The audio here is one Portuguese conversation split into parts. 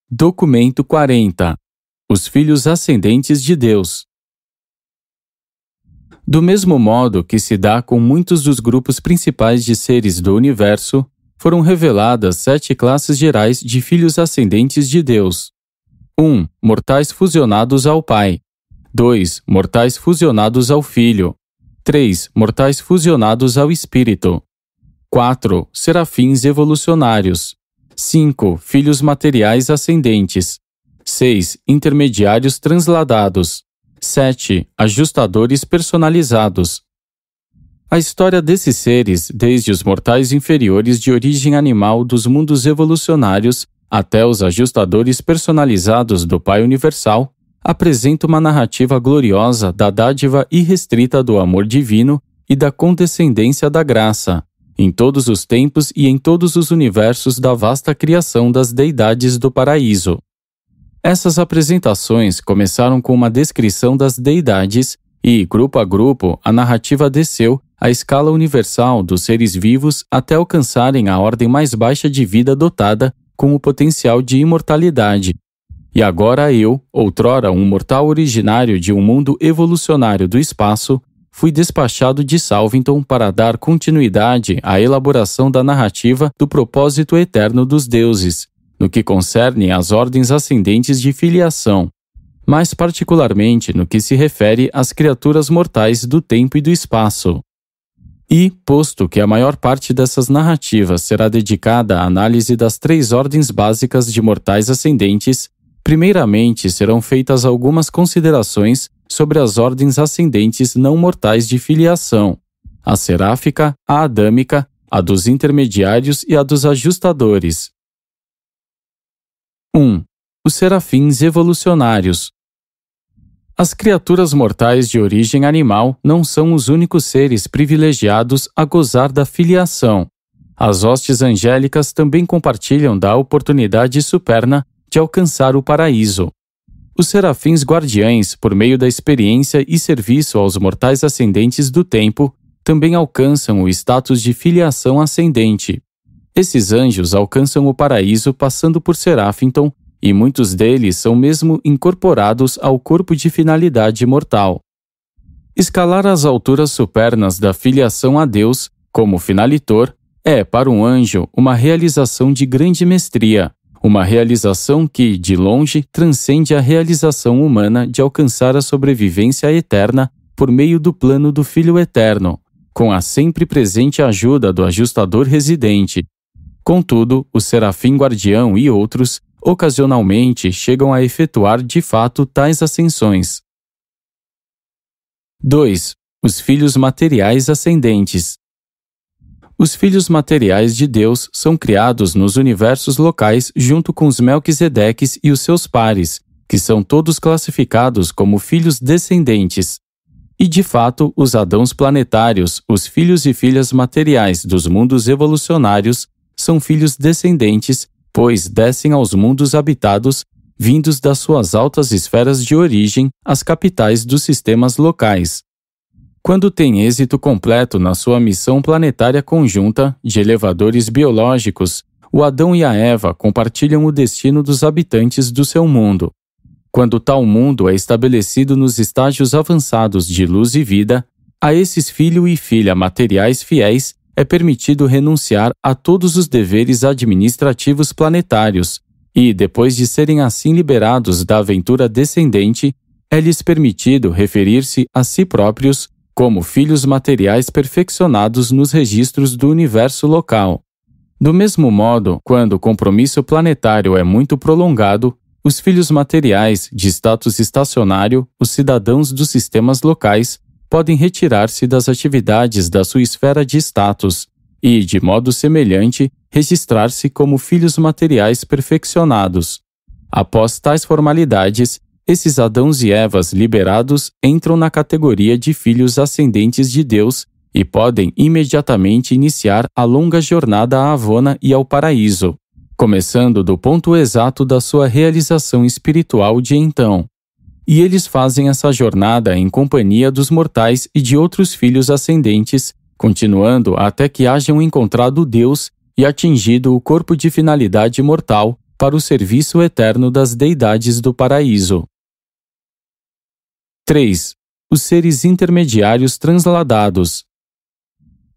Documento 40. Os filhos ascendentes de Deus. Do mesmo modo que se dá com muitos dos grupos principais de seres do universo, foram reveladas 7 classes gerais de filhos ascendentes de Deus. 1. Mortais fusionados ao Pai. 2. Mortais fusionados ao Filho. 3. Mortais fusionados ao Espírito. 4. Serafins evolucionários. 5. Filhos materiais ascendentes. 6. Intermediários transladados. 7. Ajustadores personalizados. A história desses seres, desde os mortais inferiores de origem animal dos mundos evolucionários até os ajustadores personalizados do Pai Universal, apresenta uma narrativa gloriosa da dádiva irrestrita do amor divino e da condescendência da graça, em todos os tempos e em todos os universos da vasta criação das deidades do paraíso. Essas apresentações começaram com uma descrição das deidades e, grupo a grupo, a narrativa desceu à escala universal dos seres vivos até alcançarem a ordem mais baixa de vida dotada com o potencial de imortalidade. E agora eu, outrora um mortal originário de um mundo evolucionário do espaço, fui despachado de Salvington para dar continuidade à elaboração da narrativa do propósito eterno dos deuses, no que concerne às ordens ascendentes de filiação, mais particularmente no que se refere às criaturas mortais do tempo e do espaço. E, posto que a maior parte dessas narrativas será dedicada à análise das 3 ordens básicas de mortais ascendentes, primeiramente serão feitas algumas considerações sobre as ordens ascendentes não mortais de filiação, a seráfica, a adâmica, a dos intermediários e a dos ajustadores. 1. Os serafins evolucionários. As criaturas mortais de origem animal não são os únicos seres privilegiados a gozar da filiação. As hostes angélicas também compartilham da oportunidade superna de alcançar o paraíso. Os serafins guardiães, por meio da experiência e serviço aos mortais ascendentes do tempo, também alcançam o status de filiação ascendente. Esses anjos alcançam o paraíso passando por Serafington, e muitos deles são mesmo incorporados ao corpo de finalidade mortal. Escalar as alturas supernas da filiação a Deus, como finalitor, é, para um anjo, uma realização de grande mestria, uma realização que, de longe, transcende a realização humana de alcançar a sobrevivência eterna por meio do plano do Filho Eterno, com a sempre presente ajuda do ajustador residente. Contudo, o serafim guardião e outros, ocasionalmente, chegam a efetuar de fato tais ascensões. 2. Os filhos materiais ascendentes. Os filhos materiais de Deus são criados nos universos locais junto com os Melquisedeques e os seus pares, que são todos classificados como filhos descendentes. E, de fato, os Adãos planetários, os filhos e filhas materiais dos mundos evolucionários, são filhos descendentes, pois descem aos mundos habitados, vindos das suas altas esferas de origem, as capitais dos sistemas locais. Quando tem êxito completo na sua missão planetária conjunta de elevadores biológicos, o Adão e a Eva compartilham o destino dos habitantes do seu mundo. Quando tal mundo é estabelecido nos estágios avançados de luz e vida, a esses filho e filha materiais fiéis é permitido renunciar a todos os deveres administrativos planetários e, depois de serem assim liberados da aventura descendente, é-lhes permitido referir-se a si próprios como filhos materiais perfeccionados nos registros do universo local. Do mesmo modo, quando o compromisso planetário é muito prolongado, os filhos materiais de status estacionário, os cidadãos dos sistemas locais, podem retirar-se das atividades da sua esfera de status e, de modo semelhante, registrar-se como filhos materiais perfeccionados. Após tais formalidades, esses Adãos e Evas liberados entram na categoria de filhos ascendentes de Deus e podem imediatamente iniciar a longa jornada à Avona e ao paraíso, começando do ponto exato da sua realização espiritual de então. E eles fazem essa jornada em companhia dos mortais e de outros filhos ascendentes, continuando até que hajam encontrado Deus e atingido o corpo de finalidade mortal, para o serviço eterno das deidades do paraíso. 3. Os seres intermediários transladados.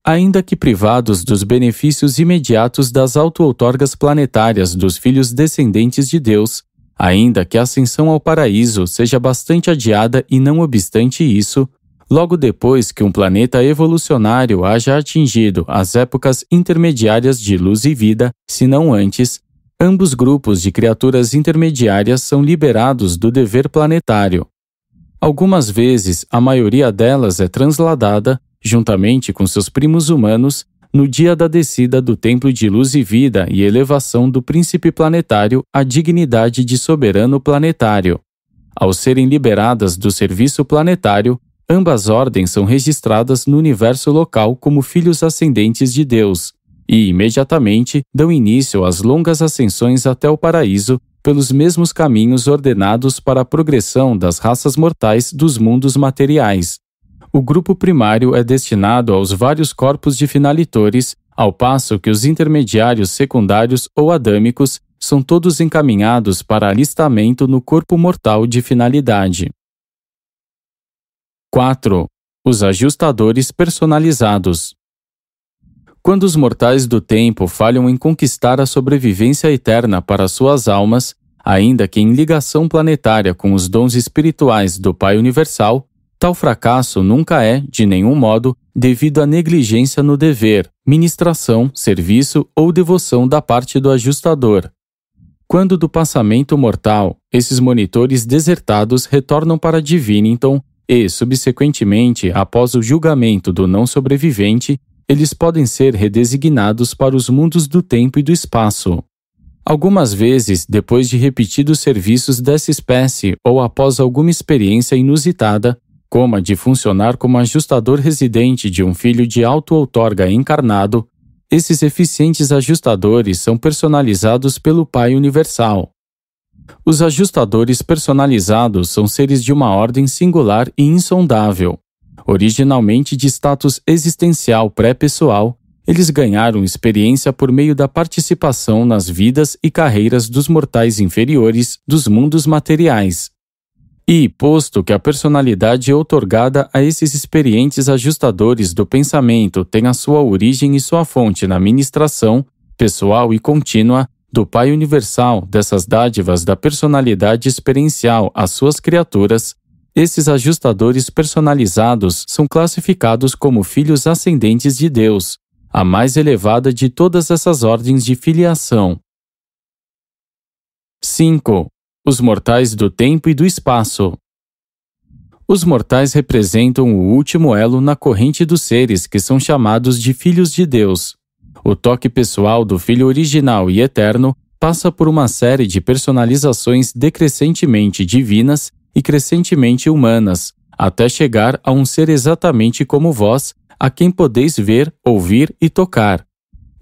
Ainda que privados dos benefícios imediatos das auto-outorgas planetárias dos filhos descendentes de Deus, ainda que a ascensão ao paraíso seja bastante adiada e não obstante isso, logo depois que um planeta evolucionário haja atingido as épocas intermediárias de luz e vida, se não antes, ambos grupos de criaturas intermediárias são liberados do dever planetário. Algumas vezes, a maioria delas é transladada, juntamente com seus primos humanos, no dia da descida do templo de luz e vida e elevação do príncipe planetário à dignidade de soberano planetário. Ao serem liberadas do serviço planetário, ambas ordens são registradas no universo local como filhos ascendentes de Deus e, imediatamente, dão início às longas ascensões até o paraíso pelos mesmos caminhos ordenados para a progressão das raças mortais dos mundos materiais. O grupo primário é destinado aos vários corpos de finalitores, ao passo que os intermediários secundários ou adâmicos são todos encaminhados para alistamento no corpo mortal de finalidade. 4. Os ajustadores personalizados. Quando os mortais do tempo falham em conquistar a sobrevivência eterna para suas almas, ainda que em ligação planetária com os dons espirituais do Pai Universal, tal fracasso nunca é, de nenhum modo, devido à negligência no dever, ministração, serviço ou devoção da parte do ajustador. Quando do passamento mortal, esses monitores desertados retornam para Divinington e, subsequentemente, após o julgamento do não sobrevivente, eles podem ser redesignados para os mundos do tempo e do espaço. Algumas vezes, depois de repetidos serviços dessa espécie ou após alguma experiência inusitada, como a de funcionar como ajustador residente de um filho de auto-outorga encarnado, esses eficientes ajustadores são personalizados pelo Pai Universal. Os ajustadores personalizados são seres de uma ordem singular e insondável. Originalmente de status existencial pré-pessoal, eles ganharam experiência por meio da participação nas vidas e carreiras dos mortais inferiores dos mundos materiais. E, posto que a personalidade outorgada a esses experientes ajustadores do pensamento tem a sua origem e sua fonte na ministração, pessoal e contínua, do Pai Universal dessas dádivas da personalidade experiencial às suas criaturas, esses ajustadores personalizados são classificados como filhos ascendentes de Deus, a mais elevada de todas essas ordens de filiação. 5. Os mortais do tempo e do espaço. Os mortais representam o último elo na corrente dos seres que são chamados de filhos de Deus. O toque pessoal do Filho original e eterno passa por uma série de personalizações decrescentemente divinas e crescentemente humanas, até chegar a um ser exatamente como vós, a quem podeis ver, ouvir e tocar.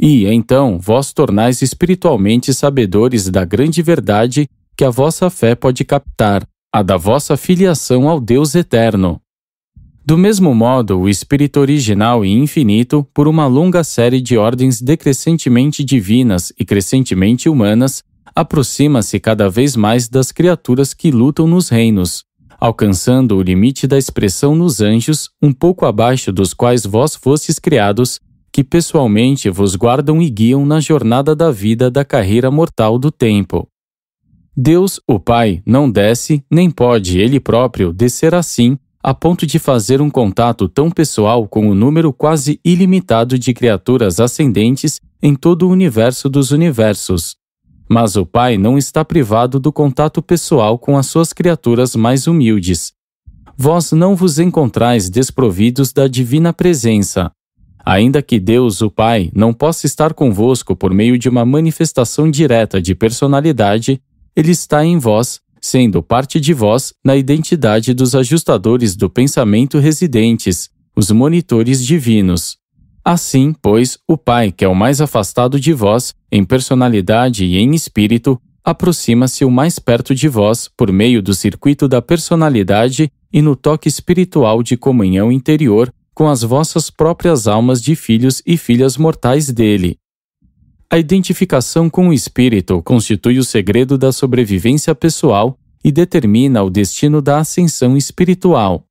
E, então, vós tornais espiritualmente sabedores da grande verdade que a vossa fé pode captar, a da vossa filiação ao Deus eterno. Do mesmo modo, o Espírito original e infinito, por uma longa série de ordens decrescentemente divinas e crescentemente humanas, aproxima-se cada vez mais das criaturas que lutam nos reinos, alcançando o limite da expressão nos anjos, um pouco abaixo dos quais vós fostes criados, que pessoalmente vos guardam e guiam na jornada da vida da carreira mortal do tempo. Deus, o Pai, não desce, nem pode Ele próprio descer assim, a ponto de fazer um contato tão pessoal com o número quase ilimitado de criaturas ascendentes em todo o universo dos universos. Mas o Pai não está privado do contato pessoal com as suas criaturas mais humildes. Vós não vos encontrais desprovidos da divina presença. Ainda que Deus, o Pai, não possa estar convosco por meio de uma manifestação direta de personalidade, Ele está em vós, sendo parte de vós na identidade dos ajustadores do pensamento residentes, os monitores divinos. Assim, pois, o Pai, que é o mais afastado de vós, em personalidade e em espírito, aproxima-se o mais perto de vós por meio do circuito da personalidade e no toque espiritual de comunhão interior com as vossas próprias almas de filhos e filhas mortais dele. A identificação com o espírito constitui o segredo da sobrevivência pessoal e determina o destino da ascensão espiritual.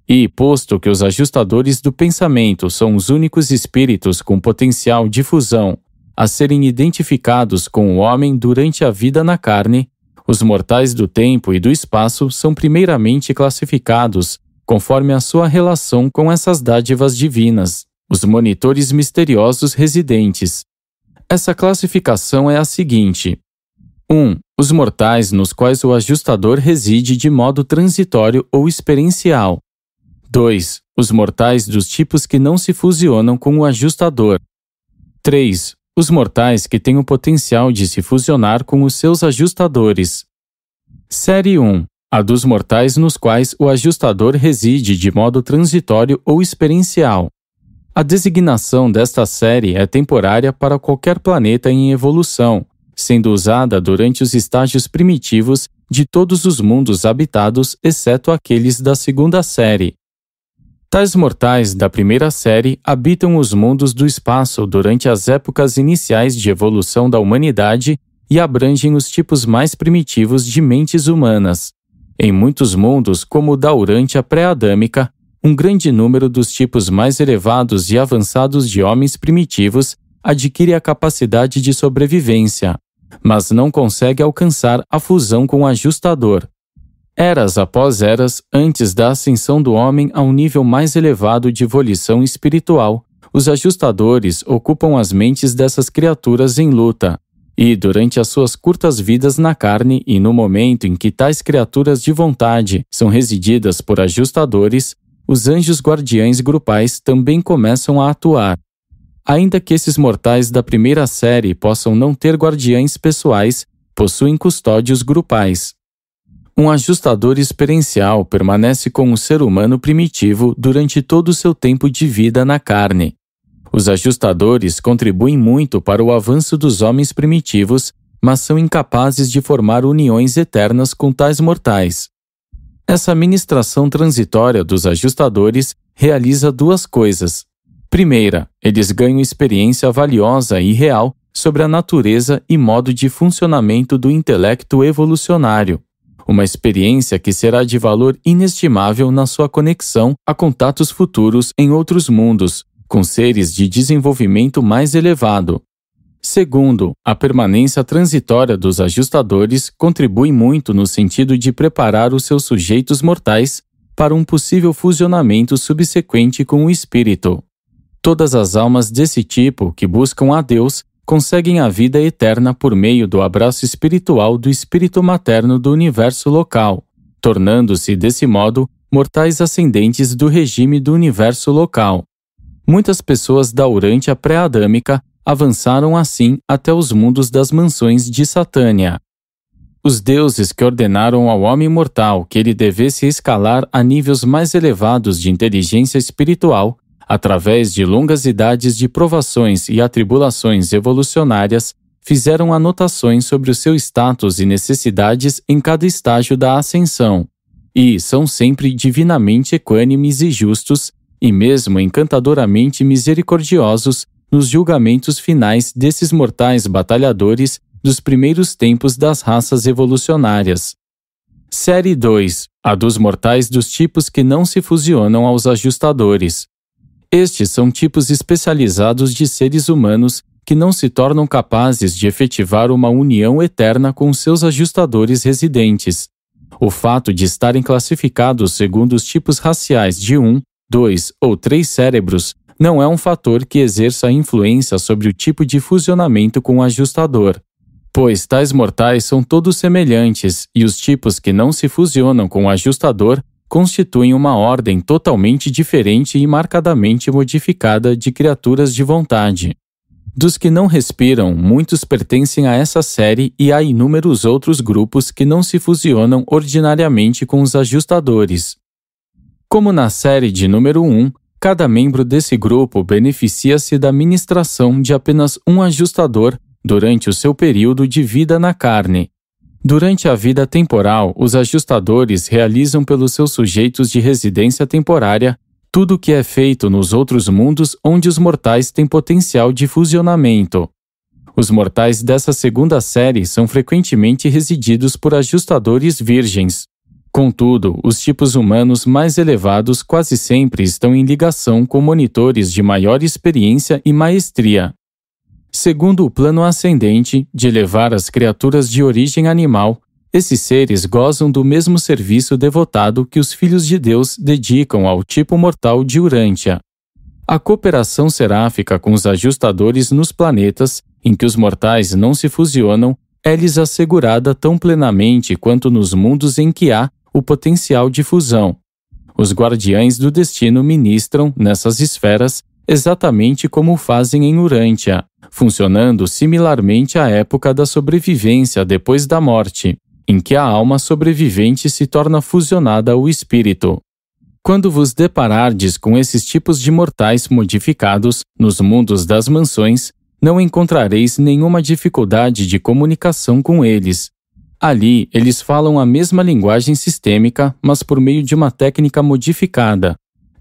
E, posto que os ajustadores do pensamento são os únicos espíritos com potencial de fusão a serem identificados com o homem durante a vida na carne, os mortais do tempo e do espaço são primeiramente classificados conforme a sua relação com essas dádivas divinas, os monitores misteriosos residentes. Essa classificação é a seguinte: 1. Os mortais nos quais o ajustador reside de modo transitório ou experiencial. 2. Os mortais dos tipos que não se fusionam com o ajustador. 3. Os mortais que têm o potencial de se fusionar com os seus ajustadores. Série 1. A dos mortais nos quais o ajustador reside de modo transitório ou experiencial. A designação desta série é temporária para qualquer planeta em evolução, sendo usada durante os estágios primitivos de todos os mundos habitados, exceto aqueles da segunda série. Tais mortais da primeira série habitam os mundos do espaço durante as épocas iniciais de evolução da humanidade e abrangem os tipos mais primitivos de mentes humanas. Em muitos mundos, como o da Urântia pré-adâmica, um grande número dos tipos mais elevados e avançados de homens primitivos adquire a capacidade de sobrevivência, mas não consegue alcançar a fusão com o ajustador. Eras após eras, antes da ascensão do homem a um nível mais elevado de volição espiritual, os ajustadores ocupam as mentes dessas criaturas em luta, e durante as suas curtas vidas na carne e no momento em que tais criaturas de vontade são resididas por ajustadores, os anjos guardiães grupais também começam a atuar. Ainda que esses mortais da primeira série possam não ter guardiães pessoais, possuem custódios grupais. Um ajustador experiencial permanece com o ser humano primitivo durante todo o seu tempo de vida na carne. Os ajustadores contribuem muito para o avanço dos homens primitivos, mas são incapazes de formar uniões eternas com tais mortais. Essa ministração transitória dos ajustadores realiza duas coisas. Primeira, eles ganham experiência valiosa e real sobre a natureza e modo de funcionamento do intelecto evolucionário. Uma experiência que será de valor inestimável na sua conexão a contatos futuros em outros mundos, com seres de desenvolvimento mais elevado. Segundo, a permanência transitória dos ajustadores contribui muito no sentido de preparar os seus sujeitos mortais para um possível fusionamento subsequente com o espírito. Todas as almas desse tipo que buscam a Deus conseguem a vida eterna por meio do abraço espiritual do espírito materno do universo local, tornando-se, desse modo, mortais ascendentes do regime do universo local. Muitas pessoas da Urântia pré-adâmica avançaram assim até os mundos das mansões de Satânia. Os deuses que ordenaram ao homem mortal que ele devesse escalar a níveis mais elevados de inteligência espiritual, através de longas idades de provações e atribulações evolucionárias, fizeram anotações sobre o seu status e necessidades em cada estágio da ascensão, e são sempre divinamente equânimes e justos, e mesmo encantadoramente misericordiosos nos julgamentos finais desses mortais batalhadores dos primeiros tempos das raças evolucionárias. Série 2. A dos mortais dos tipos que não se fusionam aos ajustadores. Estes são tipos especializados de seres humanos que não se tornam capazes de efetivar uma união eterna com seus ajustadores residentes. O fato de estarem classificados segundo os tipos raciais de 1, 2 ou 3 cérebros não é um fator que exerça influência sobre o tipo de fusionamento com o ajustador, pois tais mortais são todos semelhantes e os tipos que não se fusionam com o ajustador constituem uma ordem totalmente diferente e marcadamente modificada de criaturas de vontade. Dos que não respiram, muitos pertencem a essa série e há inúmeros outros grupos que não se fusionam ordinariamente com os ajustadores. Como na série de número 1, cada membro desse grupo beneficia-se da ministração de apenas um ajustador durante o seu período de vida na carne. Durante a vida temporal, os ajustadores realizam pelos seus sujeitos de residência temporária tudo o que é feito nos outros mundos onde os mortais têm potencial de fusionamento. Os mortais dessa segunda série são frequentemente resididos por ajustadores virgens. Contudo, os tipos humanos mais elevados quase sempre estão em ligação com monitores de maior experiência e maestria. Segundo o plano ascendente, de elevar as criaturas de origem animal, esses seres gozam do mesmo serviço devotado que os filhos de Deus dedicam ao tipo mortal de Urântia. A cooperação seráfica com os ajustadores nos planetas, em que os mortais não se fusionam, é-lhes assegurada tão plenamente quanto nos mundos em que há o potencial de fusão. Os guardiães do destino ministram, nessas esferas, exatamente como fazem em Urântia, funcionando similarmente à época da sobrevivência depois da morte, em que a alma sobrevivente se torna fusionada ao espírito. Quando vos deparardes com esses tipos de mortais modificados nos mundos das mansões, não encontrareis nenhuma dificuldade de comunicação com eles. Ali, eles falam a mesma linguagem sistêmica, mas por meio de uma técnica modificada.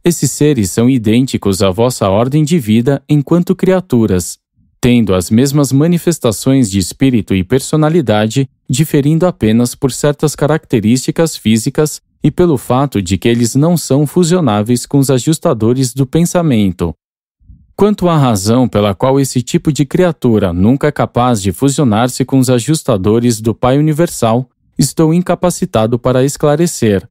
Esses seres são idênticos à vossa ordem de vida enquanto criaturas, tendo as mesmas manifestações de espírito e personalidade, diferindo apenas por certas características físicas e pelo fato de que eles não são fusionáveis com os ajustadores do pensamento. Quanto à razão pela qual esse tipo de criatura nunca é capaz de fusionar-se com os ajustadores do Pai Universal, estou incapacitado para esclarecer.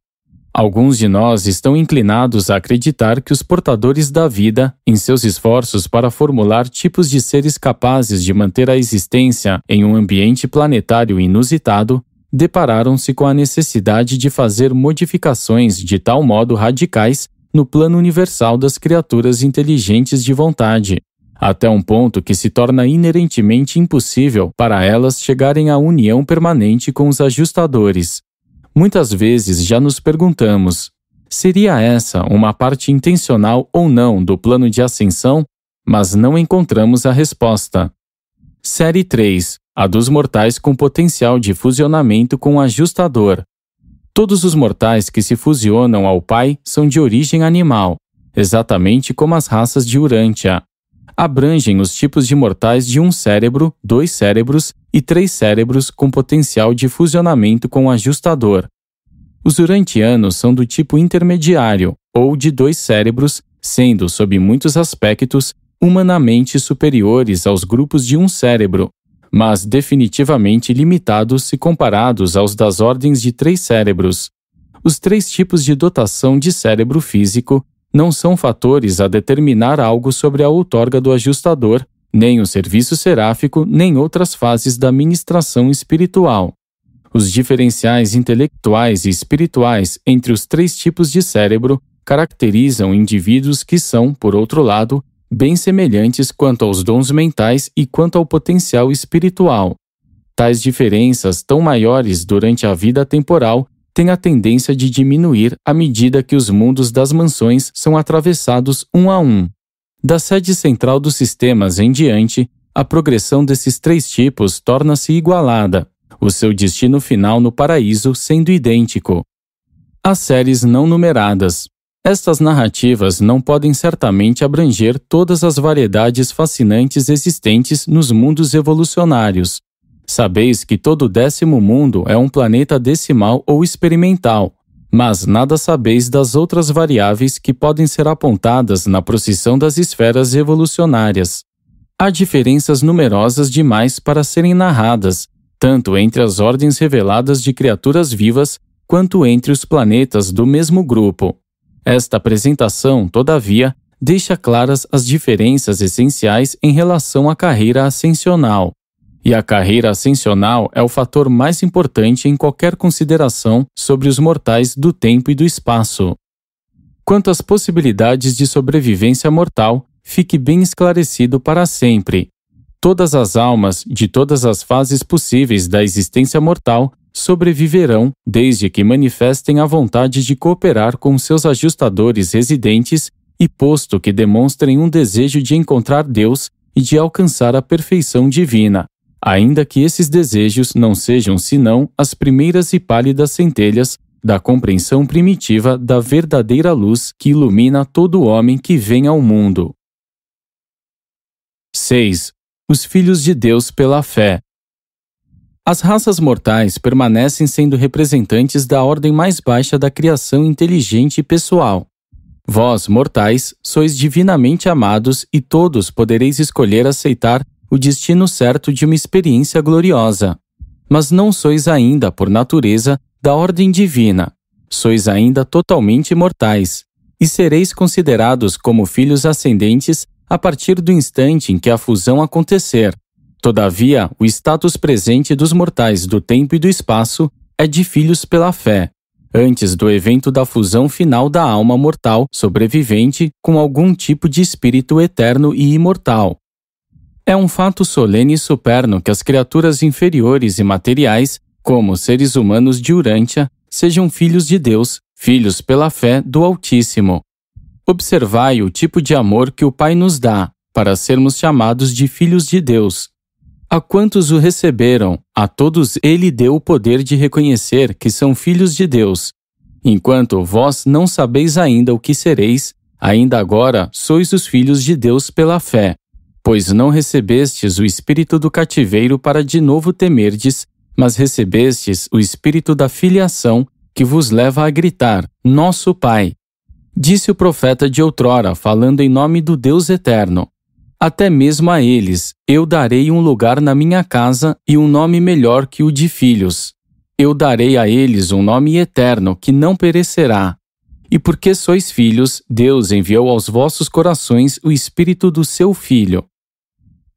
Alguns de nós estão inclinados a acreditar que os portadores da vida, em seus esforços para formular tipos de seres capazes de manter a existência em um ambiente planetário inusitado, depararam-se com a necessidade de fazer modificações de tal modo radicais no plano universal das criaturas inteligentes de vontade, até um ponto que se torna inerentemente impossível para elas chegarem à união permanente com os ajustadores. Muitas vezes já nos perguntamos, seria essa uma parte intencional ou não do plano de ascensão? Mas não encontramos a resposta. Série 3. A dos mortais com potencial de fusionamento com o ajustador. Todos os mortais que se fusionam ao Pai são de origem animal, exatamente como as raças de Urântia. Abrangem os tipos de mortais de 1 cérebro, 2 cérebros e 3 cérebros com potencial de fusionamento com o ajustador. Os urantianos são do tipo intermediário, ou de 2 cérebros, sendo, sob muitos aspectos, humanamente superiores aos grupos de 1 cérebro, mas definitivamente limitados se comparados aos das ordens de 3 cérebros. Os 3 tipos de dotação de cérebro físico não são fatores a determinar algo sobre a outorga do ajustador, nem o serviço seráfico, nem outras fases da ministração espiritual. Os diferenciais intelectuais e espirituais entre os 3 tipos de cérebro caracterizam indivíduos que são, por outro lado, bem semelhantes quanto aos dons mentais e quanto ao potencial espiritual. Tais diferenças, tão maiores durante a vida temporal, têm a tendência de diminuir à medida que os mundos das mansões são atravessados um a um. Da sede central dos sistemas em diante, a progressão desses 3 tipos torna-se igualada, o seu destino final no paraíso sendo idêntico. As séries não numeradas. Estas narrativas não podem certamente abranger todas as variedades fascinantes existentes nos mundos evolucionários. Sabeis que todo 10º mundo é um planeta decimal ou experimental, mas nada sabeis das outras variáveis que podem ser apontadas na procissão das esferas evolucionárias. Há diferenças numerosas demais para serem narradas, tanto entre as ordens reveladas de criaturas vivas, quanto entre os planetas do mesmo grupo. Esta apresentação, todavia, deixa claras as diferenças essenciais em relação à carreira ascensional. E a carreira ascensional é o fator mais importante em qualquer consideração sobre os mortais do tempo e do espaço. Quanto às possibilidades de sobrevivência mortal, fique bem esclarecido para sempre. Todas as almas, de todas as fases possíveis da existência mortal, sobreviverão desde que manifestem a vontade de cooperar com seus ajustadores residentes e posto que demonstrem um desejo de encontrar Deus e de alcançar a perfeição divina, ainda que esses desejos não sejam senão as primeiras e pálidas centelhas da compreensão primitiva da verdadeira luz que ilumina todo homem que vem ao mundo. 6. os filhos de Deus pela fé. As raças mortais permanecem sendo representantes da ordem mais baixa da criação inteligente e pessoal. Vós, mortais, sois divinamente amados e todos podereis escolher aceitar o destino certo de uma experiência gloriosa. Mas não sois ainda, por natureza, da ordem divina. Sois ainda totalmente mortais, e sereis considerados como filhos ascendentes a partir do instante em que a fusão acontecer. Todavia, o status presente dos mortais do tempo e do espaço é de filhos pela fé, antes do evento da fusão final da alma mortal sobrevivente com algum tipo de espírito eterno e imortal. É um fato solene e superno que as criaturas inferiores e materiais, como seres humanos de Urântia, sejam filhos de Deus, filhos pela fé do Altíssimo. Observai o tipo de amor que o Pai nos dá, para sermos chamados de filhos de Deus. A quantos o receberam, a todos ele deu o poder de reconhecer que são filhos de Deus. Enquanto vós não sabeis ainda o que sereis, ainda agora sois os filhos de Deus pela fé. Pois não recebestes o espírito do cativeiro para de novo temerdes, mas recebestes o espírito da filiação, que vos leva a gritar, Nosso Pai. Disse o profeta de outrora, falando em nome do Deus eterno. Até mesmo a eles, eu darei um lugar na minha casa e um nome melhor que o de filhos. Eu darei a eles um nome eterno que não perecerá. E porque sois filhos, Deus enviou aos vossos corações o Espírito do seu Filho.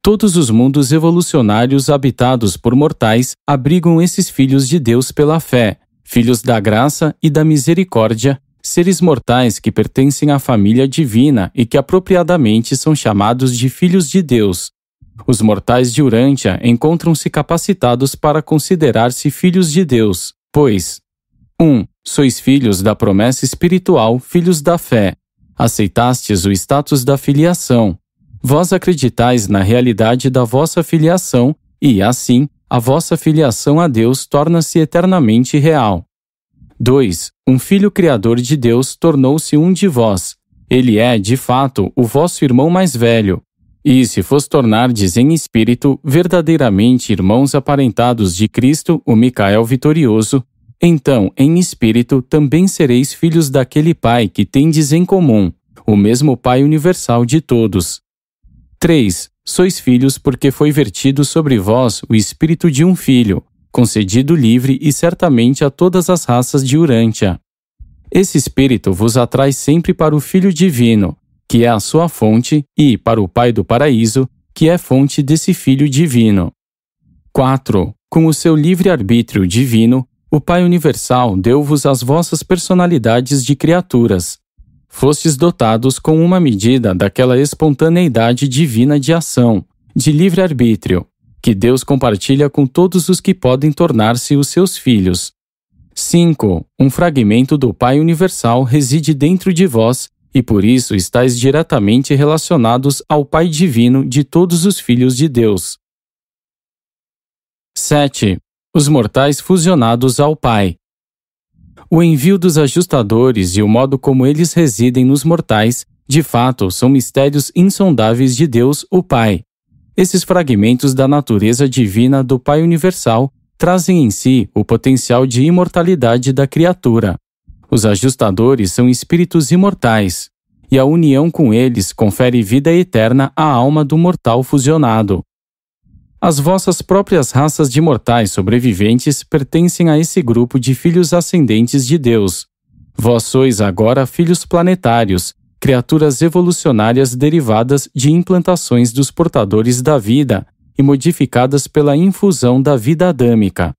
Todos os mundos evolucionários habitados por mortais abrigam esses filhos de Deus pela fé, filhos da graça e da misericórdia, seres mortais que pertencem à família divina e que apropriadamente são chamados de filhos de Deus. Os mortais de Urântia encontram-se capacitados para considerar-se filhos de Deus, pois 1. Sois filhos da promessa espiritual, filhos da fé. Aceitastes o status da filiação. Vós acreditais na realidade da vossa filiação e, assim, a vossa filiação a Deus torna-se eternamente real. 2. Um filho criador de Deus tornou-se um de vós. Ele é, de fato, o vosso irmão mais velho. E se vos tornardes em espírito verdadeiramente irmãos aparentados de Cristo, o Micael vitorioso, então, em espírito, também sereis filhos daquele Pai que tendes em comum, o mesmo Pai universal de todos. 3. Sois filhos porque foi vertido sobre vós o espírito de um filho, concedido livre e certamente a todas as raças de Urântia. Esse espírito vos atrai sempre para o Filho Divino, que é a sua fonte, e para o Pai do Paraíso, que é fonte desse Filho Divino. 4. Com o seu livre-arbítrio divino, o Pai Universal deu-vos as vossas personalidades de criaturas. Fostes dotados com uma medida daquela espontaneidade divina de ação, de livre-arbítrio, que Deus compartilha com todos os que podem tornar-se os seus filhos. 5. Um fragmento do Pai Universal reside dentro de vós e por isso estáis diretamente relacionados ao Pai Divino de todos os filhos de Deus. 7. Os mortais fusionados ao Pai. O envio dos ajustadores e o modo como eles residem nos mortais, de fato, são mistérios insondáveis de Deus, o Pai. Esses fragmentos da natureza divina do Pai Universal trazem em si o potencial de imortalidade da criatura. Os ajustadores são espíritos imortais, e a união com eles confere vida eterna à alma do mortal fusionado. As vossas próprias raças de mortais sobreviventes pertencem a esse grupo de filhos ascendentes de Deus. Vós sois agora filhos planetários, criaturas evolucionárias derivadas de implantações dos portadores da vida e modificadas pela infusão da vida adâmica.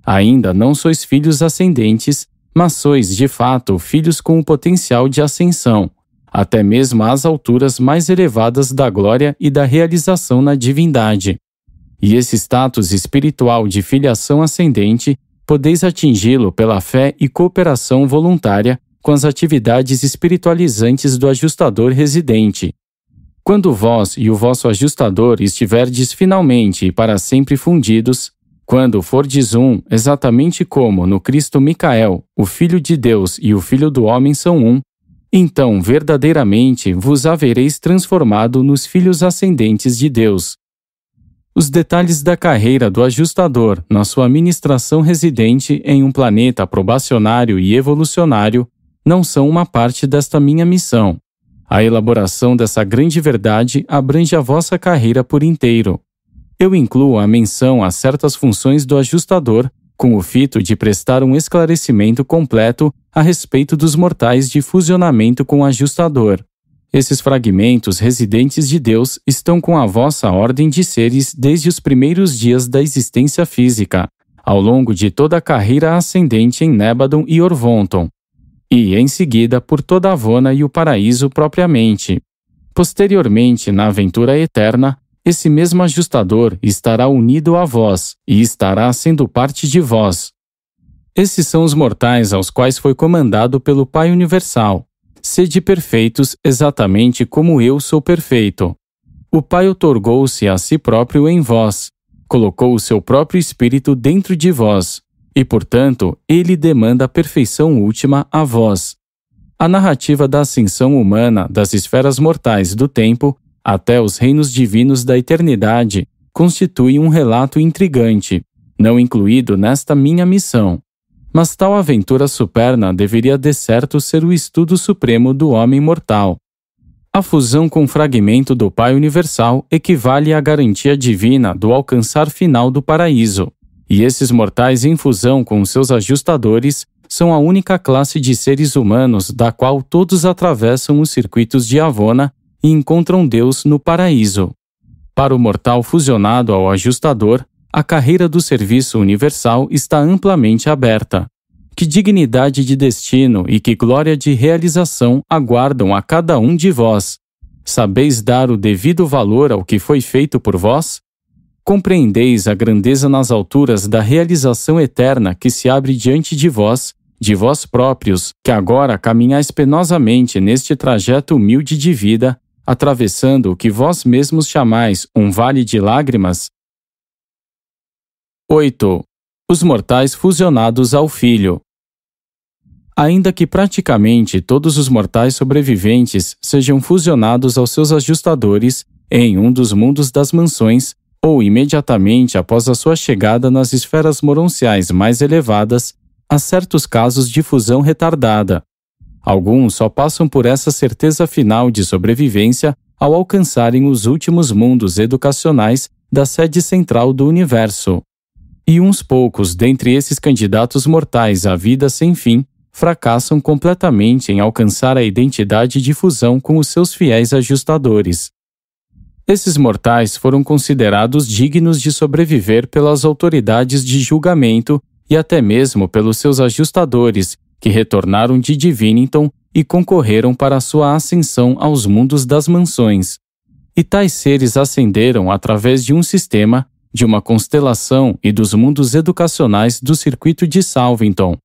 Ainda não sois filhos ascendentes, mas sois, de fato, filhos com o potencial de ascensão, até mesmo às alturas mais elevadas da glória e da realização na divindade. E esse status espiritual de filiação ascendente, podeis atingi-lo pela fé e cooperação voluntária com as atividades espiritualizantes do ajustador residente. Quando vós e o vosso ajustador estiverdes finalmente e para sempre fundidos, quando fordes um, exatamente como no Cristo Micael, o Filho de Deus e o Filho do Homem são um, então verdadeiramente vos havereis transformado nos filhos ascendentes de Deus. Os detalhes da carreira do ajustador na sua ministração residente em um planeta probacionário e evolucionário não são uma parte desta minha missão. A elaboração dessa grande verdade abrange a vossa carreira por inteiro. Eu incluo a menção a certas funções do ajustador com o fito de prestar um esclarecimento completo a respeito dos mortais de fusionamento com o ajustador. Esses fragmentos residentes de Deus estão com a vossa ordem de seres desde os primeiros dias da existência física, ao longo de toda a carreira ascendente em Nébadon e Orvonton, e, em seguida, por toda Avona e o paraíso propriamente. Posteriormente, na aventura eterna, esse mesmo ajustador estará unido a vós e estará sendo parte de vós. Esses são os mortais aos quais foi comandado pelo Pai Universal. Sede perfeitos exatamente como eu sou perfeito. O Pai otorgou-se a si próprio em vós, colocou o seu próprio Espírito dentro de vós, e, portanto, ele demanda a perfeição última a vós. A narrativa da ascensão humana das esferas mortais do tempo até os reinos divinos da eternidade constitui um relato intrigante, não incluído nesta minha missão. Mas tal aventura superna deveria de certo ser o estudo supremo do homem mortal. A fusão com o fragmento do Pai Universal equivale à garantia divina do alcançar final do paraíso, e esses mortais em fusão com seus ajustadores são a única classe de seres humanos da qual todos atravessam os circuitos de Avona e encontram Deus no paraíso. Para o mortal fusionado ao ajustador, a carreira do serviço universal está amplamente aberta. Que dignidade de destino e que glória de realização aguardam a cada um de vós? Sabeis dar o devido valor ao que foi feito por vós? Compreendeis a grandeza nas alturas da realização eterna que se abre diante de vós próprios, que agora caminhais penosamente neste trajeto humilde de vida, atravessando o que vós mesmos chamais um vale de lágrimas? 8. Os mortais fusionados ao Filho. Ainda que praticamente todos os mortais sobreviventes sejam fusionados aos seus ajustadores em um dos mundos das mansões, ou imediatamente após a sua chegada nas esferas moronciais mais elevadas, há certos casos de fusão retardada. Alguns só passam por essa certeza final de sobrevivência ao alcançarem os últimos mundos educacionais da sede central do universo. E uns poucos dentre esses candidatos mortais à vida sem fim fracassam completamente em alcançar a identidade de fusão com os seus fiéis ajustadores. Esses mortais foram considerados dignos de sobreviver pelas autoridades de julgamento e até mesmo pelos seus ajustadores, que retornaram de Divinington e concorreram para sua ascensão aos mundos das mansões. E tais seres ascenderam através de um sistema, de uma constelação e dos mundos educacionais do circuito de Salvington.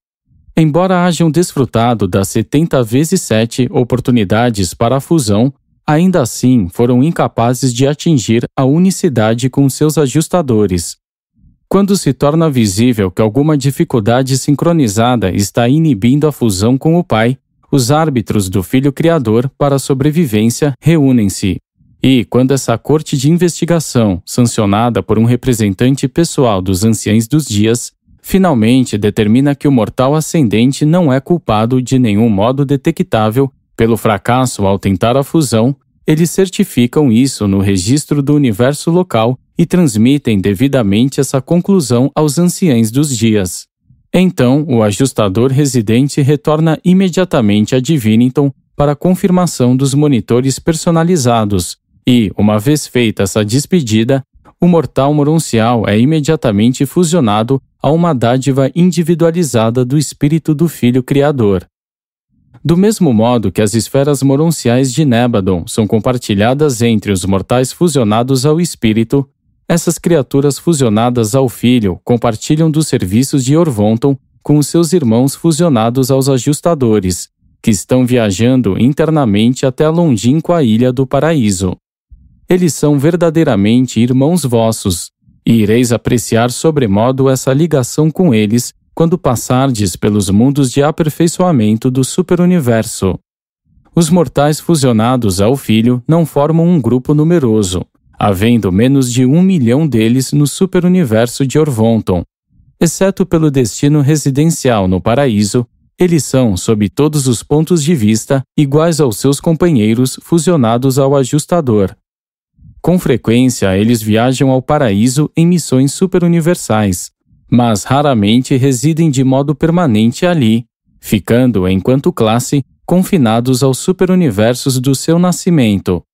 Embora hajam desfrutado das 70 vezes 7 oportunidades para a fusão, ainda assim foram incapazes de atingir a unicidade com seus ajustadores. Quando se torna visível que alguma dificuldade sincronizada está inibindo a fusão com o Pai, os árbitros do Filho Criador para a sobrevivência reúnem-se. E, quando essa corte de investigação, sancionada por um representante pessoal dos Anciães dos Dias, finalmente determina que o mortal ascendente não é culpado de nenhum modo detectável pelo fracasso ao tentar a fusão, eles certificam isso no registro do universo local e transmitem devidamente essa conclusão aos Anciães dos Dias. Então, o ajustador residente retorna imediatamente a Divinington para a confirmação dos monitores personalizados e, uma vez feita essa despedida, o mortal moroncial é imediatamente fusionado a uma dádiva individualizada do espírito do Filho Criador. Do mesmo modo que as esferas moronciais de Nébadon são compartilhadas entre os mortais fusionados ao espírito, essas criaturas fusionadas ao Filho compartilham dos serviços de Orvonton com os seus irmãos fusionados aos ajustadores, que estão viajando internamente até a longínqua ilha do paraíso. Eles são verdadeiramente irmãos vossos, e ireis apreciar sobremodo essa ligação com eles quando passardes pelos mundos de aperfeiçoamento do superuniverso. Os mortais fusionados ao Filho não formam um grupo numeroso. havendo menos de 1 milhão deles no superuniverso de Orvonton. Exceto pelo destino residencial no paraíso, eles são, sob todos os pontos de vista, iguais aos seus companheiros fusionados ao ajustador. Com frequência, eles viajam ao paraíso em missões superuniversais, mas raramente residem de modo permanente ali, ficando, enquanto classe, confinados aos superuniversos do seu nascimento.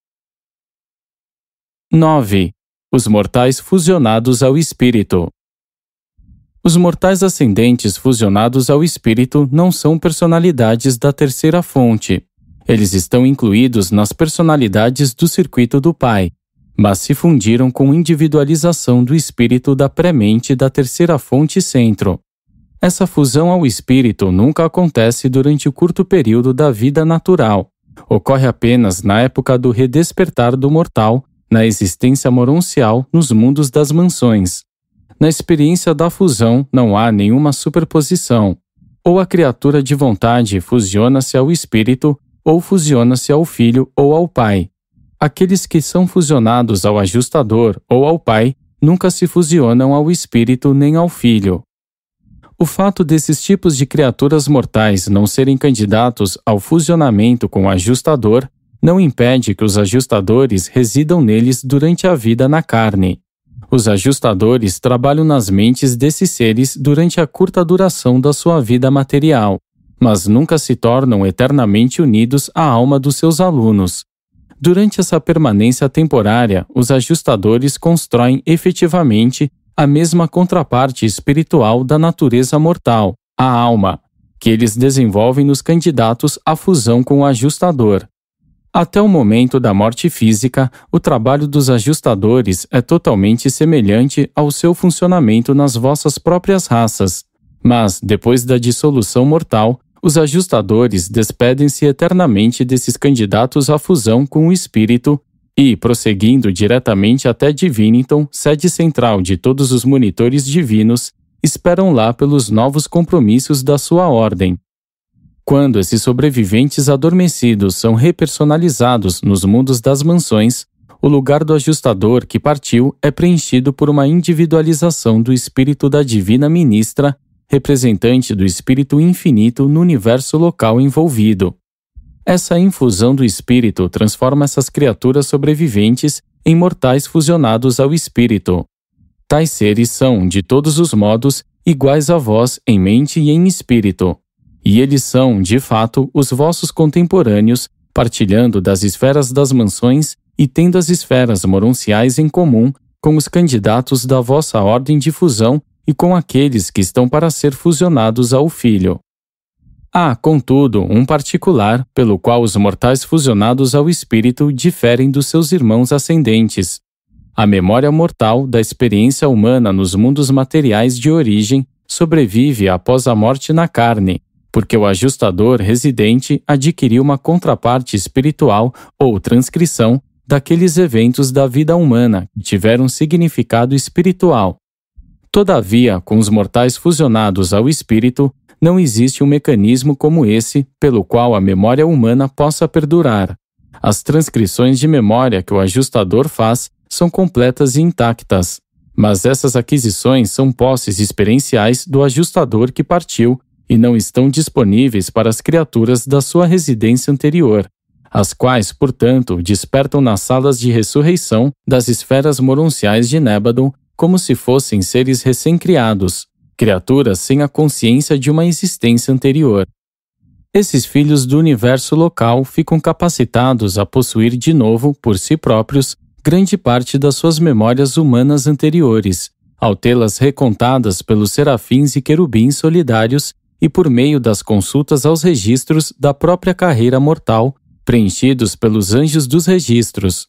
9. Os mortais fusionados ao espírito. Os mortais ascendentes fusionados ao espírito não são personalidades da terceira fonte. Eles estão incluídos nas personalidades do circuito do Pai, mas se fundiram com individualização do espírito da pré-mente da terceira fonte centro. Essa fusão ao espírito nunca acontece durante o curto período da vida natural. Ocorre apenas na época do redespertar do mortal, na existência moroncial nos mundos das mansões. Na experiência da fusão não há nenhuma superposição. Ou a criatura de vontade fusiona-se ao espírito, ou fusiona-se ao filho ou ao pai. Aqueles que são fusionados ao ajustador ou ao pai nunca se fusionam ao espírito nem ao filho. O fato desses tipos de criaturas mortais não serem candidatos ao fusionamento com o ajustador não impede que os ajustadores residam neles durante a vida na carne. Os ajustadores trabalham nas mentes desses seres durante a curta duração da sua vida material, mas nunca se tornam eternamente unidos à alma dos seus alunos. Durante essa permanência temporária, os ajustadores constroem efetivamente a mesma contraparte espiritual da natureza mortal, a alma, que eles desenvolvem nos candidatos à fusão com o ajustador. Até o momento da morte física, o trabalho dos ajustadores é totalmente semelhante ao seu funcionamento nas vossas próprias raças. Mas, depois da dissolução mortal, os ajustadores despedem-se eternamente desses candidatos à fusão com o espírito e, prosseguindo diretamente até Diviniton, sede central de todos os monitores divinos, esperam lá pelos novos compromissos da sua ordem. Quando esses sobreviventes adormecidos são repersonalizados nos mundos das mansões, o lugar do ajustador que partiu é preenchido por uma individualização do espírito da divina ministra, representante do espírito infinito no universo local envolvido. Essa infusão do espírito transforma essas criaturas sobreviventes em mortais fusionados ao espírito. Tais seres são, de todos os modos, iguais a vós em mente e em espírito. E eles são, de fato, os vossos contemporâneos, partilhando das esferas das mansões e tendo as esferas moronciais em comum com os candidatos da vossa ordem de fusão e com aqueles que estão para ser fusionados ao Filho. Há, contudo, um particular pelo qual os mortais fusionados ao Espírito diferem dos seus irmãos ascendentes. A memória mortal da experiência humana nos mundos materiais de origem sobrevive após a morte na carne, porque o ajustador residente adquiriu uma contraparte espiritual ou transcrição daqueles eventos da vida humana que tiveram significado espiritual. Todavia, com os mortais fusionados ao espírito, não existe um mecanismo como esse pelo qual a memória humana possa perdurar. As transcrições de memória que o ajustador faz são completas e intactas, mas essas aquisições são posses experienciais do ajustador que partiu e não estão disponíveis para as criaturas da sua residência anterior, as quais, portanto, despertam nas salas de ressurreição das esferas moronciais de Nébadon como se fossem seres recém-criados, criaturas sem a consciência de uma existência anterior. Esses filhos do universo local ficam capacitados a possuir de novo, por si próprios, grande parte das suas memórias humanas anteriores, ao tê-las recontadas pelos serafins e querubins solidários e por meio das consultas aos registros da própria carreira mortal, preenchidos pelos anjos dos registros.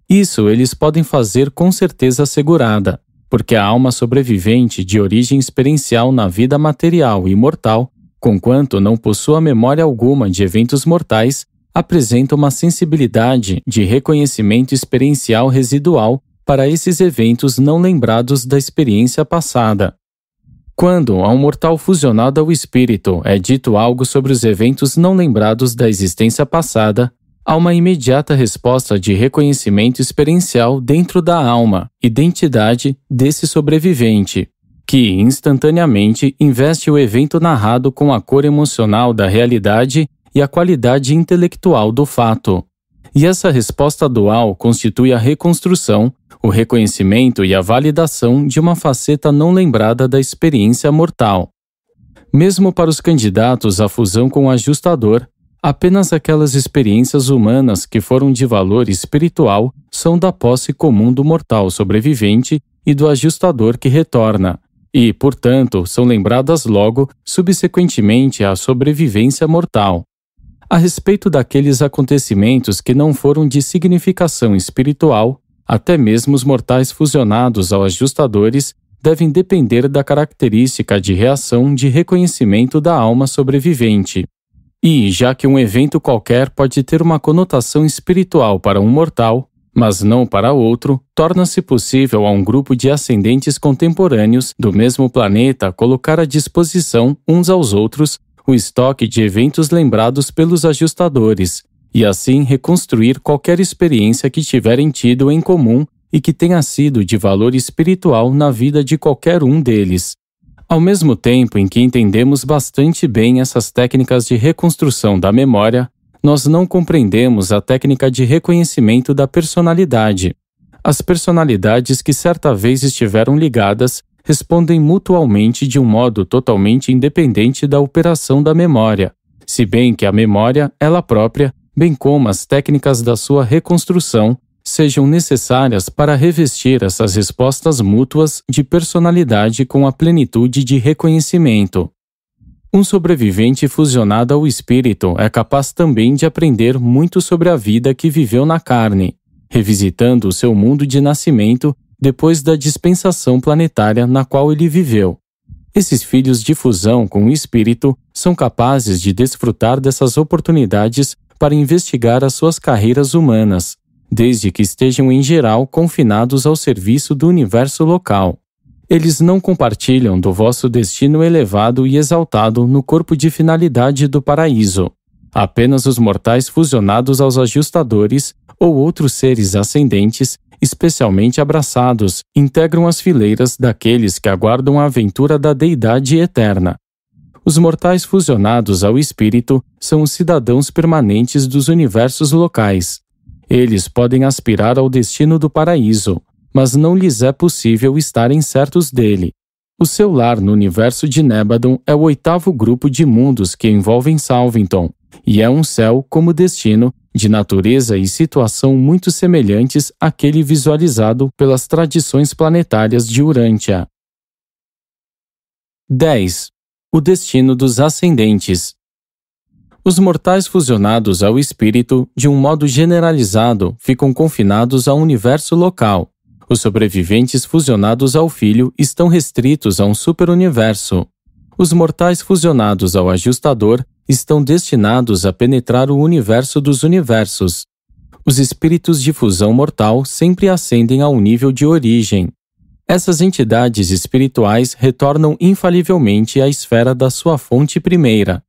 Isso eles podem fazer com certeza assegurada, porque a alma sobrevivente de origem experiencial na vida material e mortal, conquanto não possua memória alguma de eventos mortais, apresenta uma sensibilidade de reconhecimento experiencial residual para esses eventos não lembrados da experiência passada. Quando a um mortal fusionado ao espírito é dito algo sobre os eventos não lembrados da existência passada, Há uma imediata resposta de reconhecimento experiencial dentro da alma, identidade desse sobrevivente, que instantaneamente investe o evento narrado com a cor emocional da realidade e a qualidade intelectual do fato. E essa resposta dual constitui a reconstrução, o reconhecimento e a validação de uma faceta não lembrada da experiência mortal. Mesmo para os candidatos à fusão com o ajustador, apenas aquelas experiências humanas que foram de valor espiritual são da posse comum do mortal sobrevivente e do ajustador que retorna, e, portanto, são lembradas logo, subsequentemente à sobrevivência mortal. A respeito daqueles acontecimentos que não foram de significação espiritual, até mesmo os mortais fusionados aos ajustadores devem depender da característica de reação de reconhecimento da alma sobrevivente. E, já que um evento qualquer pode ter uma conotação espiritual para um mortal, mas não para outro, torna-se possível a um grupo de ascendentes contemporâneos do mesmo planeta colocar à disposição, uns aos outros, o estoque de eventos lembrados pelos ajustadores, e assim reconstruir qualquer experiência que tiverem tido em comum e que tenha sido de valor espiritual na vida de qualquer um deles. Ao mesmo tempo em que entendemos bastante bem essas técnicas de reconstrução da memória, nós não compreendemos a técnica de reconhecimento da personalidade. As personalidades que certa vez estiveram ligadas respondem mutualmente de um modo totalmente independente da operação da memória, se bem que a memória, ela própria, bem como as técnicas da sua reconstrução, sejam necessárias para revestir essas respostas mútuas de personalidade com a plenitude de reconhecimento. Um sobrevivente fusionado ao espírito é capaz também de aprender muito sobre a vida que viveu na carne, revisitando o seu mundo de nascimento depois da dispensação planetária na qual ele viveu. Esses filhos de fusão com o espírito são capazes de desfrutar dessas oportunidades para investigar as suas carreiras humanas, desde que estejam em geral confinados ao serviço do universo local. Eles não compartilham do vosso destino elevado e exaltado no corpo de finalidade do paraíso. Apenas os mortais fusionados aos ajustadores ou outros seres ascendentes, especialmente abraçados, integram as fileiras daqueles que aguardam a aventura da deidade eterna. Os mortais fusionados ao espírito são os cidadãos permanentes dos universos locais. Eles podem aspirar ao destino do paraíso, mas não lhes é possível estarem certos dele. O seu lar no universo de Nebadon é o 8º grupo de mundos que envolvem Salvington, e é um céu como destino, de natureza e situação muito semelhantes àquele visualizado pelas tradições planetárias de Urantia. 10. O destino dos ascendentes. Os mortais fusionados ao espírito, de um modo generalizado, ficam confinados ao universo local. Os sobreviventes fusionados ao filho estão restritos a um superuniverso. Os mortais fusionados ao ajustador estão destinados a penetrar o universo dos universos. Os espíritos de fusão mortal sempre ascendem ao nível de origem. Essas entidades espirituais retornam infalivelmente à esfera da sua fonte primeira.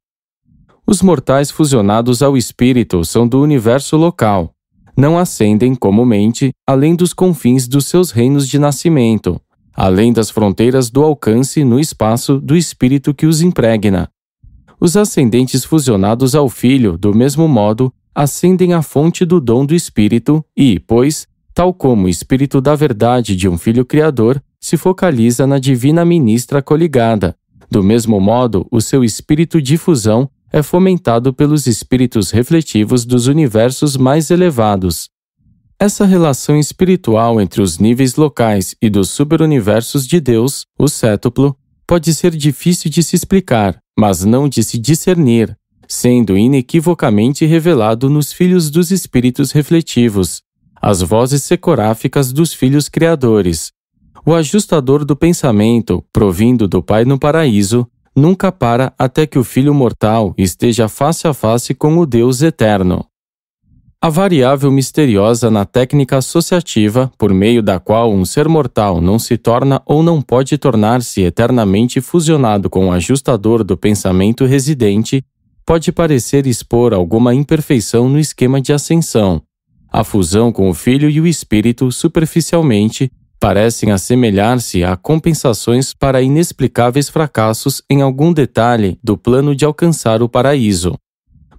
Os mortais fusionados ao espírito são do universo local. Não ascendem comumente além dos confins dos seus reinos de nascimento, além das fronteiras do alcance no espaço do espírito que os impregna. Os ascendentes fusionados ao Filho, do mesmo modo, ascendem à fonte do dom do Espírito e, pois, tal como o Espírito da verdade de um Filho Criador, se focaliza na divina ministra coligada. Do mesmo modo, o seu espírito de fusão é fomentado pelos espíritos refletivos dos universos mais elevados. Essa relação espiritual entre os níveis locais e dos superuniversos de Deus, o sétuplo, pode ser difícil de se explicar, mas não de se discernir, sendo inequivocamente revelado nos filhos dos espíritos refletivos, as vozes secoráficas dos filhos criadores. O ajustador do pensamento, provindo do Pai no paraíso, nunca para até que o filho mortal esteja face a face com o Deus eterno. A variável misteriosa na técnica associativa, por meio da qual um ser mortal não se torna ou não pode tornar-se eternamente fusionado com o ajustador do pensamento residente, pode parecer expor alguma imperfeição no esquema de ascensão. A fusão com o Filho e o Espírito, superficialmente, parecem assemelhar-se a compensações para inexplicáveis fracassos em algum detalhe do plano de alcançar o paraíso.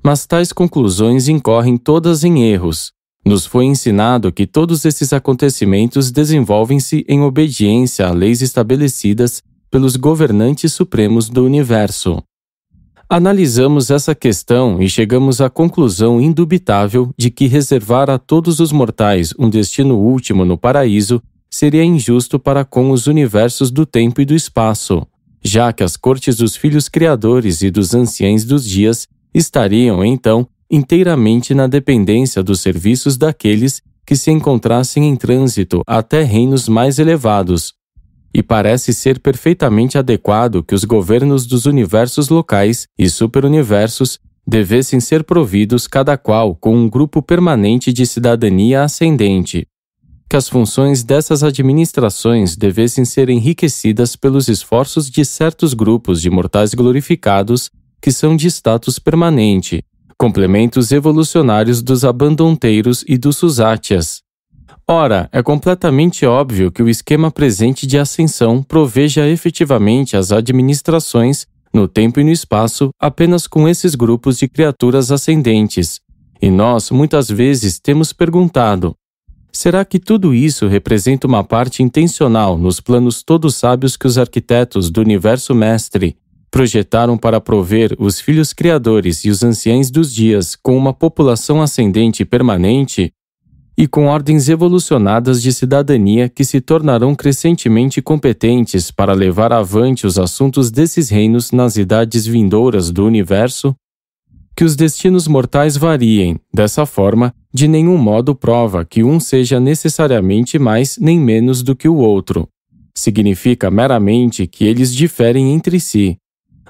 Mas tais conclusões incorrem todas em erros. Nos foi ensinado que todos esses acontecimentos desenvolvem-se em obediência a leis estabelecidas pelos governantes supremos do universo. Analisamos essa questão e chegamos à conclusão indubitável de que reservar a todos os mortais um destino último no paraíso seria injusto para com os universos do tempo e do espaço, já que as cortes dos filhos criadores e dos anciães dos dias estariam, então, inteiramente na dependência dos serviços daqueles que se encontrassem em trânsito até reinos mais elevados. E parece ser perfeitamente adequado que os governos dos universos locais e superuniversos devessem ser providos cada qual com um grupo permanente de cidadania ascendente, que as funções dessas administrações devessem ser enriquecidas pelos esforços de certos grupos de mortais glorificados que são de status permanente, complementos evolucionários dos abandonteiros e dos susátias. Ora, é completamente óbvio que o esquema presente de ascensão proveja efetivamente as administrações, no tempo e no espaço, apenas com esses grupos de criaturas ascendentes. E nós, muitas vezes, temos perguntado: será que tudo isso representa uma parte intencional nos planos todos sábios que os arquitetos do universo mestre projetaram para prover os filhos criadores e os anciães dos dias com uma população ascendente permanente e com ordens evolucionadas de cidadania que se tornarão crescentemente competentes para levar avante os assuntos desses reinos nas idades vindouras do universo? Que os destinos mortais variem, dessa forma, de nenhum modo prova que um seja necessariamente mais nem menos do que o outro. Significa meramente que eles diferem entre si.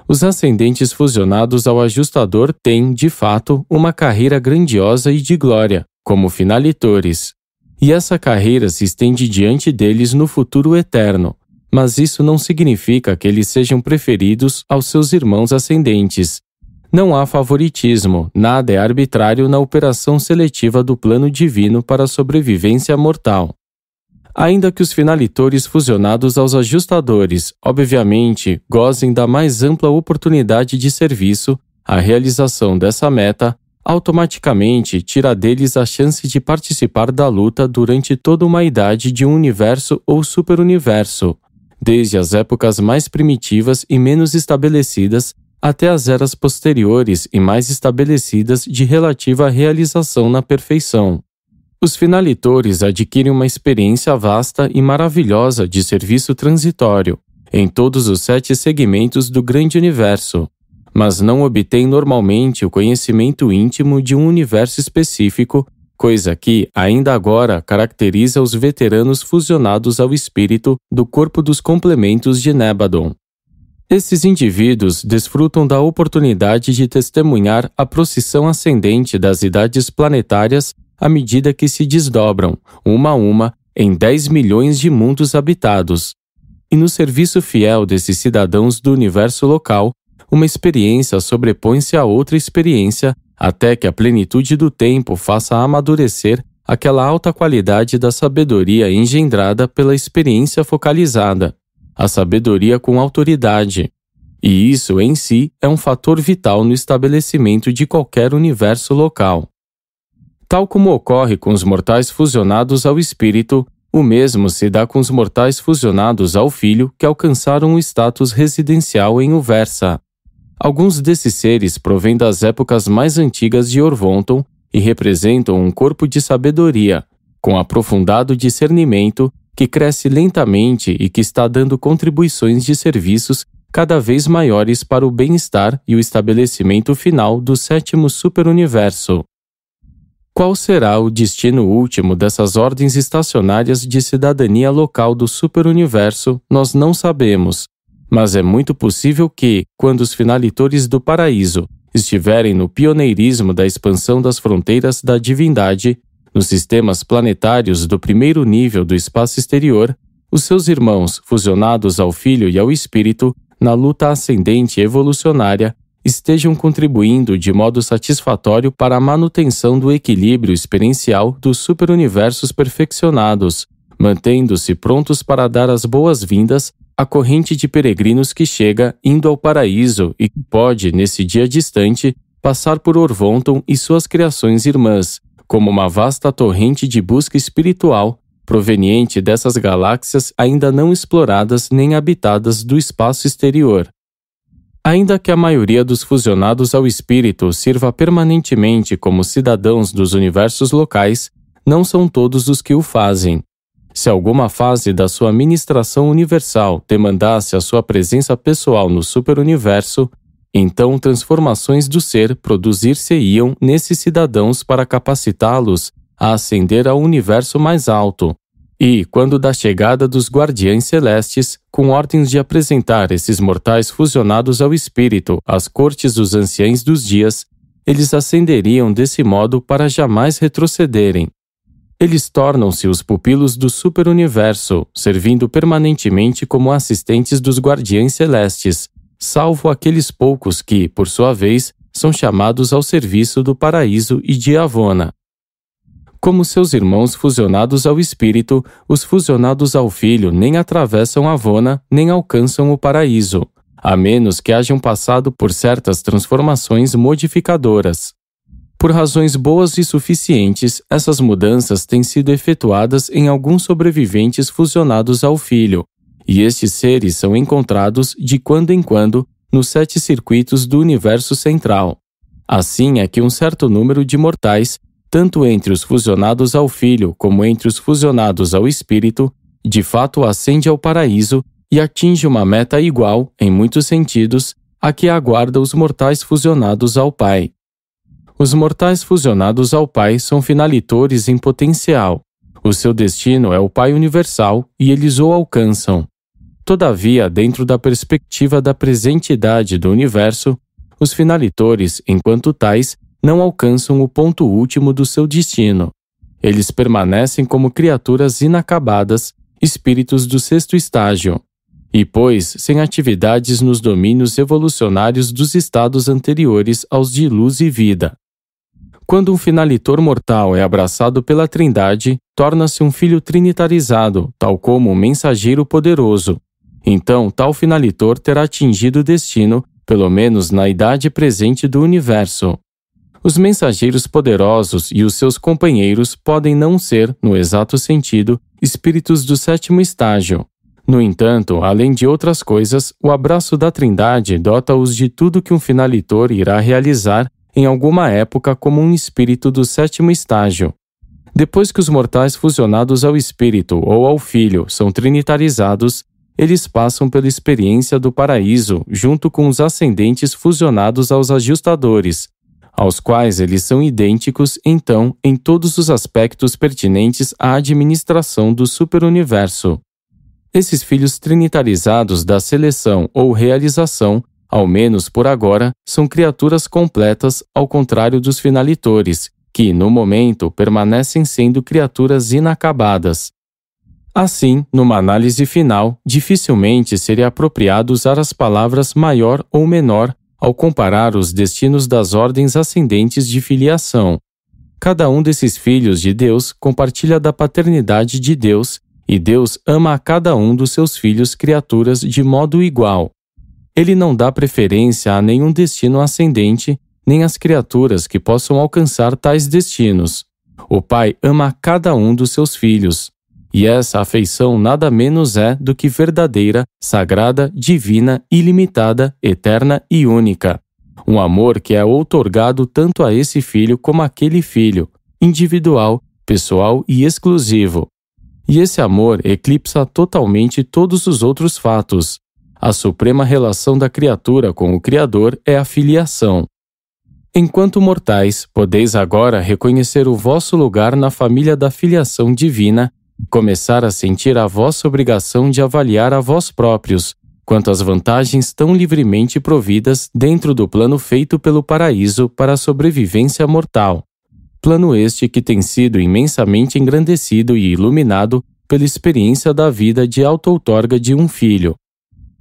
Os ascendentes fusionados ao ajustador têm, de fato, uma carreira grandiosa e de glória, como finalitores. E essa carreira se estende diante deles no futuro eterno, mas isso não significa que eles sejam preferidos aos seus irmãos ascendentes. Não há favoritismo, nada é arbitrário na operação seletiva do plano divino para a sobrevivência mortal. Ainda que os finalitores fusionados aos ajustadores, obviamente, gozem da mais ampla oportunidade de serviço, a realização dessa meta automaticamente tira deles a chance de participar da luta durante toda uma idade de um universo ou superuniverso, desde as épocas mais primitivas e menos estabelecidas até as eras posteriores e mais estabelecidas de relativa realização na perfeição. Os finalitores adquirem uma experiência vasta e maravilhosa de serviço transitório em todos os 7 segmentos do grande universo, mas não obtêm normalmente o conhecimento íntimo de um universo específico, coisa que, ainda agora, caracteriza os veteranos fusionados ao espírito do corpo dos complementos de Nebadon. Esses indivíduos desfrutam da oportunidade de testemunhar a procissão ascendente das idades planetárias à medida que se desdobram, uma a uma, em 10 milhões de mundos habitados. E no serviço fiel desses cidadãos do universo local, uma experiência sobrepõe-se a outra experiência até que a plenitude do tempo faça amadurecer aquela alta qualidade da sabedoria engendrada pela experiência focalizada, a sabedoria com autoridade. E isso, em si, é um fator vital no estabelecimento de qualquer universo local. Tal como ocorre com os mortais fusionados ao espírito, o mesmo se dá com os mortais fusionados ao filho que alcançaram o status residencial em Uversa. Alguns desses seres provêm das épocas mais antigas de Orvonton e representam um corpo de sabedoria, com aprofundado discernimento, que cresce lentamente e que está dando contribuições de serviços cada vez maiores para o bem-estar e o estabelecimento final do 7º superuniverso. Qual será o destino último dessas ordens estacionárias de cidadania local do superuniverso, nós não sabemos, mas é muito possível que, quando os finalitores do paraíso estiverem no pioneirismo da expansão das fronteiras da divindade, nos sistemas planetários do primeiro nível do espaço exterior, os seus irmãos, fusionados ao Filho e ao Espírito, na luta ascendente evolucionária, estejam contribuindo de modo satisfatório para a manutenção do equilíbrio experiencial dos superuniversos perfeccionados, mantendo-se prontos para dar as boas-vindas à corrente de peregrinos que chega indo ao paraíso e que pode, nesse dia distante, passar por Orvonton e suas criações irmãs, como uma vasta torrente de busca espiritual proveniente dessas galáxias ainda não exploradas nem habitadas do espaço exterior. Ainda que a maioria dos fusionados ao espírito sirva permanentemente como cidadãos dos universos locais, não são todos os que o fazem. Se alguma fase da sua ministração universal demandasse a sua presença pessoal no superuniverso, então transformações do ser produzir-se-iam nesses cidadãos para capacitá-los a ascender ao universo mais alto. E, quando da chegada dos guardiães celestes, com ordens de apresentar esses mortais fusionados ao espírito às cortes dos anciães dos dias, eles ascenderiam desse modo para jamais retrocederem. Eles tornam-se os pupilos do superuniverso, servindo permanentemente como assistentes dos guardiães celestes, salvo aqueles poucos que, por sua vez, são chamados ao serviço do paraíso e de Avona. Como seus irmãos fusionados ao espírito, os fusionados ao filho nem atravessam Avona nem alcançam o paraíso, a menos que hajam passado por certas transformações modificadoras. Por razões boas e suficientes, essas mudanças têm sido efetuadas em alguns sobreviventes fusionados ao filho, e estes seres são encontrados, de quando em quando, nos 7 circuitos do universo central. Assim é que um certo número de mortais, tanto entre os fusionados ao filho como entre os fusionados ao espírito, de fato ascende ao paraíso e atinge uma meta igual, em muitos sentidos, à que aguarda os mortais fusionados ao pai. Os mortais fusionados ao pai são finalitores em potencial. O seu destino é o Pai Universal e eles o alcançam. Todavia, dentro da perspectiva da presente idade do universo, os finalitores, enquanto tais, não alcançam o ponto último do seu destino. Eles permanecem como criaturas inacabadas, espíritos do 6º estágio, e, pois, sem atividades nos domínios evolucionários dos estados anteriores aos de luz e vida. Quando um finalitor mortal é abraçado pela Trindade, torna-se um filho trinitarizado, tal como um mensageiro poderoso. Então, tal finalitor terá atingido o destino, pelo menos na idade presente do universo. Os mensageiros poderosos e os seus companheiros podem não ser, no exato sentido, espíritos do 7º estágio. No entanto, além de outras coisas, o abraço da Trindade dota-os de tudo que um finalitor irá realizar em alguma época como um espírito do 7º estágio. Depois que os mortais fusionados ao espírito ou ao filho são trinitarizados, eles passam pela experiência do paraíso junto com os ascendentes fusionados aos ajustadores, aos quais eles são idênticos, então, em todos os aspectos pertinentes à administração do superuniverso. Esses filhos trinitarizados da seleção ou realização, ao menos por agora, são criaturas completas, ao contrário dos finalitores, que, no momento, permanecem sendo criaturas inacabadas. Assim, numa análise final, dificilmente seria apropriado usar as palavras maior ou menor ao comparar os destinos das ordens ascendentes de filiação. Cada um desses filhos de Deus compartilha da paternidade de Deus, e Deus ama a cada um dos seus filhos criaturas de modo igual. Ele não dá preferência a nenhum destino ascendente, nem às criaturas que possam alcançar tais destinos. O Pai ama a cada um dos seus filhos. E essa afeição nada menos é do que verdadeira, sagrada, divina, ilimitada, eterna e única. Um amor que é outorgado tanto a esse filho como àquele filho, individual, pessoal e exclusivo. E esse amor eclipsa totalmente todos os outros fatos. A suprema relação da criatura com o Criador é a filiação. Enquanto mortais, podeis agora reconhecer o vosso lugar na família da filiação divina, começar a sentir a vossa obrigação de avaliar a vós próprios, quanto às vantagens tão livremente providas dentro do plano feito pelo paraíso para a sobrevivência mortal. Plano este que tem sido imensamente engrandecido e iluminado pela experiência da vida de auto-outorga de um filho.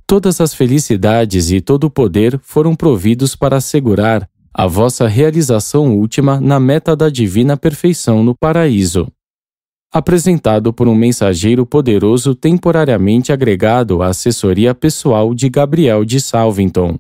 Todas as felicidades e todo o poder foram providos para assegurar a vossa realização última na meta da divina perfeição no paraíso. Apresentado por um mensageiro poderoso temporariamente agregado à assessoria pessoal de Gabriel de Salvington.